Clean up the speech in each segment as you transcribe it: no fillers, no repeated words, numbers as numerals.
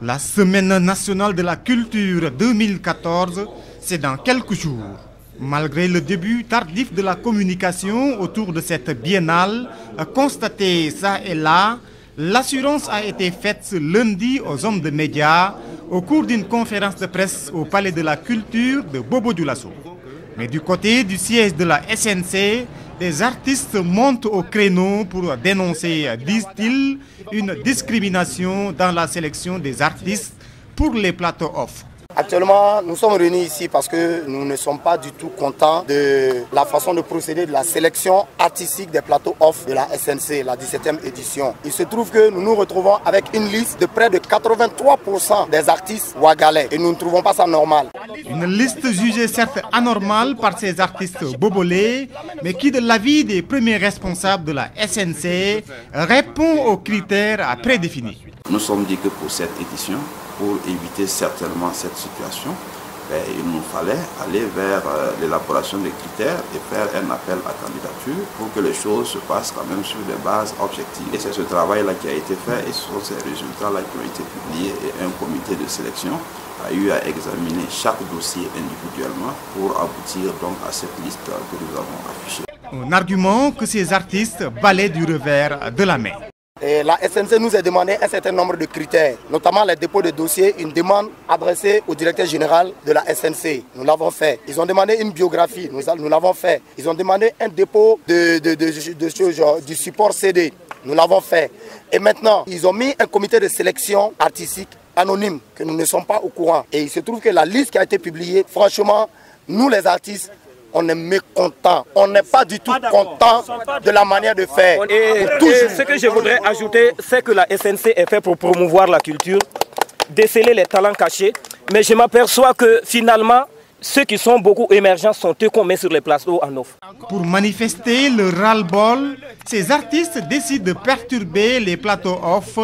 La Semaine nationale de la culture 2014, c'est dans quelques jours. Malgré le début tardif de la communication autour de cette biennale, constaté ça et là, l'assurance a été faite ce lundi aux hommes de médias au cours d'une conférence de presse au Palais de la Culture de Bobo-Dioulasso. Mais du côté du siège de la SNC, des artistes montent au créneau pour dénoncer, disent-ils, une discrimination dans la sélection des artistes pour les plateaux off. Actuellement, nous sommes réunis ici parce que nous ne sommes pas du tout contents de la façon de procéder de la sélection artistique des plateaux off de la SNC, la 17e édition. Il se trouve que nous nous retrouvons avec une liste de près de 83% des artistes ouagalais et nous ne trouvons pas ça normal. Une liste jugée certes anormale par ces artistes bobolais, mais qui de l'avis des premiers responsables de la SNC répond aux critères prédéfinis. Nous sommes dit que pour cette édition, pour éviter certainement cette situation, il nous fallait aller vers l'élaboration des critères et faire un appel à candidature pour que les choses se passent quand même sur des bases objectives. Et c'est ce travail-là qui a été fait et ce sont ces résultats-là qui ont été publiés et un comité de sélection a eu à examiner chaque dossier individuellement pour aboutir donc à cette liste que nous avons affichée. Un argument que ces artistes balaient du revers de la main. Et la SNC nous a demandé un certain nombre de critères, notamment les dépôts de dossiers, une demande adressée au directeur général de la SNC. Nous l'avons fait. Ils ont demandé une biographie, nous l'avons fait. Ils ont demandé un dépôt du support CD, nous l'avons fait. Et maintenant, ils ont mis un comité de sélection artistique anonyme que nous ne sommes pas au courant. Et il se trouve que la liste qui a été publiée, franchement, nous les artistes, on est mécontent, on n'est pas du tout content de la manière de faire. Et ce que je voudrais ajouter, c'est que la SNC est faite pour promouvoir la culture, déceler les talents cachés. Mais je m'aperçois que finalement, ceux qui sont beaucoup émergents sont eux qu'on met sur les plateaux en offre. Pour manifester le ras-le-bol, ces artistes décident de perturber les plateaux off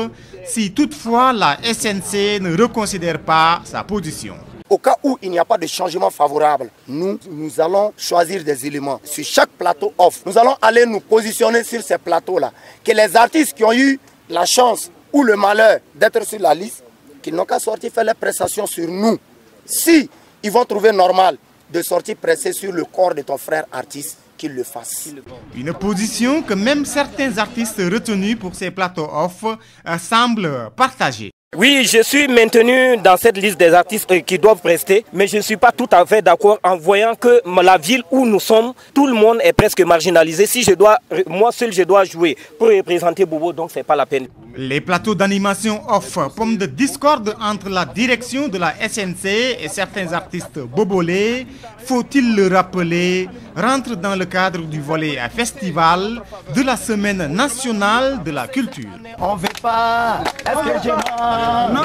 si toutefois la SNC ne reconsidère pas sa position. Au cas où il n'y a pas de changement favorable, nous allons choisir des éléments sur chaque plateau off. Nous allons aller nous positionner sur ces plateaux-là. Que les artistes qui ont eu la chance ou le malheur d'être sur la liste, qu'ils n'ont qu'à sortir faire les prestations sur nous. Si ils vont trouver normal de sortir presser sur le corps de ton frère artiste, qu'ils le fassent. Une position que même certains artistes retenus pour ces plateaux off semblent partager. Oui, je suis maintenu dans cette liste des artistes qui doivent rester, mais je ne suis pas tout à fait d'accord en voyant que la ville où nous sommes, tout le monde est presque marginalisé. Si moi seul je dois jouer pour représenter Bobo, donc c'est pas la peine. Les plateaux d'animation off, pomme de discorde entre la direction de la SNC et certains artistes bobolais, faut-il le rappeler, rentrent dans le cadre du volet festival de la Semaine nationale de la culture. On ne veut pas. Est-ce que je... Non.